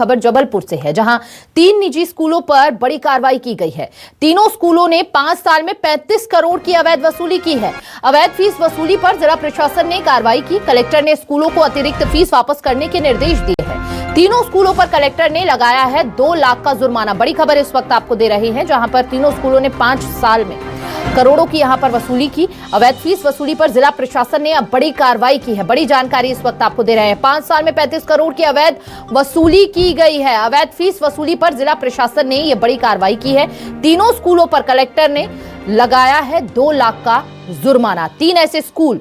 खबर जबलपुर से है, जहां 3 निजी स्कूलों पर बड़ी कार्रवाई की गई है। तीनों स्कूलों ने 5 साल में 35 करोड़ की अवैध वसूली की है। अवैध फीस वसूली पर जिला प्रशासन ने कार्रवाई की। कलेक्टर ने स्कूलों को अतिरिक्त फीस वापस करने के निर्देश दिए हैं। तीनों स्कूलों पर कलेक्टर ने लगाया है 2 लाख का जुर्माना। बड़ी खबर इस वक्त आपको दे रहे हैं, जहां पर तीनों स्कूलों ने 5 साल में करोड़ों की यहां पर वसूली की। अवैध फीस वसूली पर जिला प्रशासन ने अब बड़ी कार्रवाई की है। बड़ी जानकारी इस वक्त आपको दे रहे हैं। 5 साल में 35 करोड़ की अवैध वसूली की गई है। अवैध फीस वसूली पर जिला प्रशासन ने यह बड़ी कार्रवाई की है। तीनों स्कूलों पर कलेक्टर ने लगाया है 2 लाख का जुर्माना। 3 ऐसे स्कूल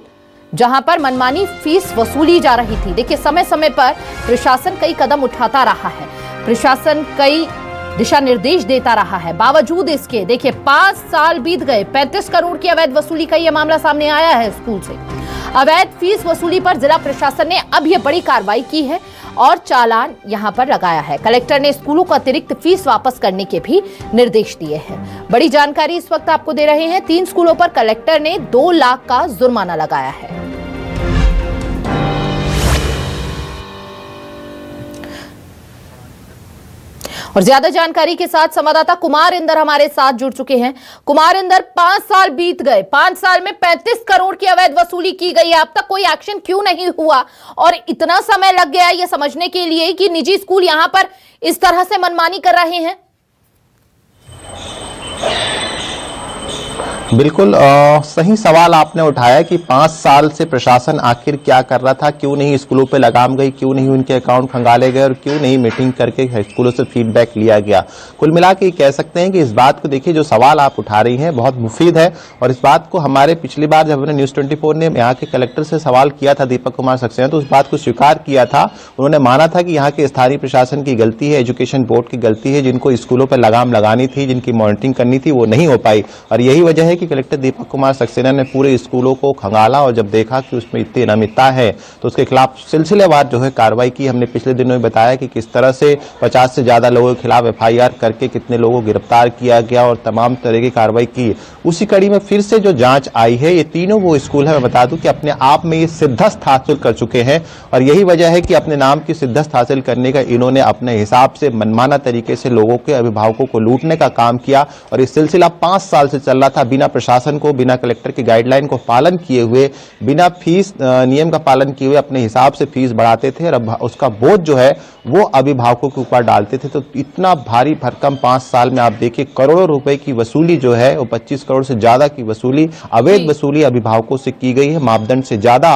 जहां पर मनमानी फीस वसूली जा रही थी। देखिए, समय समय पर प्रशासन कई कदम उठाता रहा है, प्रशासन कई दिशा निर्देश देता रहा है। बावजूद इसके देखिए 5 साल बीत गए, 35 करोड़ की अवैध वसूली का यह मामला सामने आया है स्कूल से। अवैध फीस वसूली पर जिला प्रशासन ने अब यह बड़ी कार्रवाई की है और चालान यहां पर लगाया है। कलेक्टर ने स्कूलों को अतिरिक्त फीस वापस करने के भी निर्देश दिए हैं। बड़ी जानकारी इस वक्त आपको दे रहे हैं। 3 स्कूलों पर कलेक्टर ने 2 लाख का जुर्माना लगाया है। और ज्यादा जानकारी के साथ संवाददाता कुमार इंदर हमारे साथ जुड़ चुके हैं। कुमार इंदर, 5 साल बीत गए, 5 साल में 35 करोड़ की अवैध वसूली की गई है। अब तक कोई एक्शन क्यों नहीं हुआ और इतना समय लग गया यह समझने के लिए कि निजी स्कूल यहां पर इस तरह से मनमानी कर रहे हैं? बिल्कुल सही सवाल आपने उठाया कि 5 साल से प्रशासन आखिर क्या कर रहा था, क्यों नहीं स्कूलों पे लगाम गई, क्यों नहीं उनके अकाउंट खंगाले गए और क्यों नहीं मीटिंग करके स्कूलों से फीडबैक लिया गया। कुल मिला के कह सकते हैं कि इस बात को देखिए, जो सवाल आप उठा रही हैं बहुत मुफीद है। और इस बात को हमारे पिछली बार जब हमने न्यूज़ 24 ने यहाँ के कलेक्टर से सवाल किया था, दीपक कुमार सक्सेना, तो उस बात को स्वीकार किया था। उन्होंने माना था कि यहाँ के स्थानीय प्रशासन की गलती है, एजुकेशन बोर्ड की गलती है, जिनको स्कूलों पर लगाम लगानी थी, जिनकी मॉनिटरिंग करनी थी, वो नहीं हो पाई। और यही वजह है कि कलेक्टर दीपक कुमार सक्सेना ने पूरे स्कूलों को खंगाला और जब देखा कि उसमें इतनी अनियमितता है तो उसके खिलाफ सिलसिलेवार जो है कार्रवाई की। हमने पिछले दिनों में बताया कि किस तरह से 50 से ज्यादा लोगों के खिलाफ FIR करके कितने लोगों को गिरफ्तार किया गया और तमाम तरह की कार्रवाई की। उसी कड़ी में फिर से जो जांच आई है, ये तीनों वो स्कूल है, मैं बता दूं कि अपने आप में ये सिद्धस्त हासिल कर चुके हैं। और यही वजह है कि अपने नाम की सिद्धस्त हासिल करने का इन्होंने अपने हिसाब से मनमाना तरीके से लोगों के अभिभावकों को लूटने का काम किया। और ये सिलसिला 5 साल से चल रहा था, बिना प्रशासन को, बिना कलेक्टर की गाइडलाइन को पालन किए हुए, बिना फीस नियम का पालन किए हुए अपने हिसाब से फीस बढ़ाते थे और उसका बोझ जो है वो अभिभावकों के ऊपर डालते थे। तो इतना भारी भरकम 5 साल में आप देखिए, करोड़ों रुपए की वसूली जो है वो 25 करोड़ से ज्यादा की वसूली, अवैध वसूली अभिभावकों से की गई है। मापदंड से ज्यादा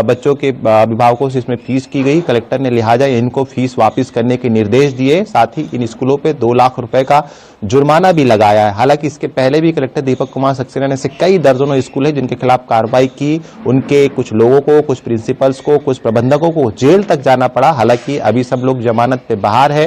बच्चों के अभिभावकों से इसमें फीस की गई। कलेक्टर ने लिहाजा इनको फीस वापस करने के निर्देश दिए, साथ ही इन स्कूलों पे 2 लाख रुपए का जुर्माना भी लगाया है। हालांकि इसके पहले भी कलेक्टर दीपक कुमार सक्सेना ने से कई दर्जनों स्कूल है जिनके खिलाफ कार्रवाई की। उनके कुछ लोगों को, कुछ प्रिंसिपल्स को, कुछ प्रबंधकों को जेल तक जाना पड़ा। हालांकि अभी सब लोग जमानत पे बाहर है,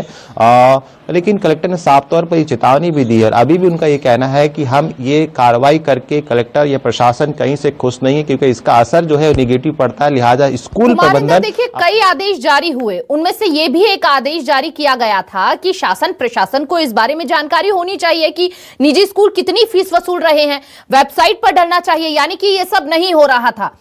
लेकिन कलेक्टर ने साफ तौर पर ये चेतावनी भी दी है। और अभी भी उनका ये कहना है कि हम ये कार्रवाई करके कलेक्टर या प्रशासन कहीं से खुश नहीं है, क्योंकि इसका असर जो है नेगेटिव पड़ता है। लिहाजा स्कूल प्रबंधन, देखिए कई आदेश जारी हुए, उनमें से ये भी एक आदेश जारी किया गया था कि शासन प्रशासन को इस बारे में जानकारी होनी चाहिए कि निजी स्कूल कितनी फीस वसूल रहे हैं, वेबसाइट पर डलना चाहिए, यानी कि ये सब नहीं हो रहा था।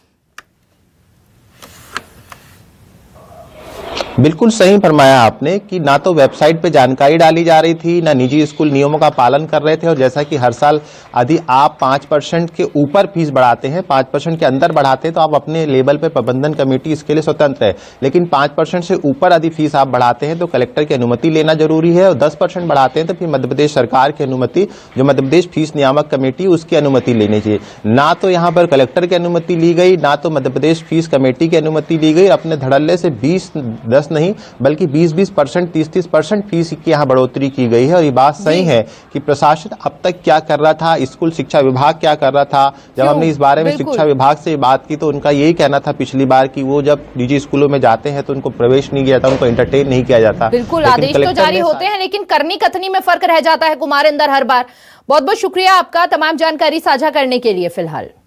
बिल्कुल सही फरमाया आपने कि ना तो वेबसाइट पे जानकारी डाली जा रही थी, ना निजी स्कूल नियमों का पालन कर रहे थे। और जैसा कि हर साल यदि आप 5% के ऊपर फीस बढ़ाते हैं, 5% के अंदर बढ़ाते हैं तो आप अपने लेवल पे प्रबंधन कमेटी इसके लिए स्वतंत्र है। लेकिन 5% से ऊपर यदि फीस आप बढ़ाते हैं तो कलेक्टर की अनुमति लेना जरूरी है। और 10% बढ़ाते हैं तो फिर मध्य प्रदेश सरकार की अनुमति, जो मध्य प्रदेश फीस नियामक कमेटी, उसकी अनुमति लेनी चाहिए। ना तो यहाँ पर कलेक्टर की अनुमति ली गई, ना तो मध्य प्रदेश फीस कमेटी की अनुमति ली गई। अपने धड़ल्ले से 10 नहीं बल्कि 20% 30% फीस की यहाँ बढ़ोतरी की गई है। और ये बात सही है कि प्रशासन अब तक क्या कर रहा था, स्कूल शिक्षा विभाग क्या कर रहा था। जब हमने इस बारे में शिक्षा विभाग से बात की तो उनका यही कहना था पिछली बार कि वो जब निजी स्कूलों में जाते हैं तो उनको प्रवेश नहीं किया जाता, उनको एंटरटेन नहीं किया जाता। बिल्कुल, आदेश तो जारी होते हैं लेकिन करनी कथनी में फर्क रह जाता है कुमार इंदर हर बार। बहुत बहुत शुक्रिया आपका तमाम जानकारी साझा करने के लिए। फिलहाल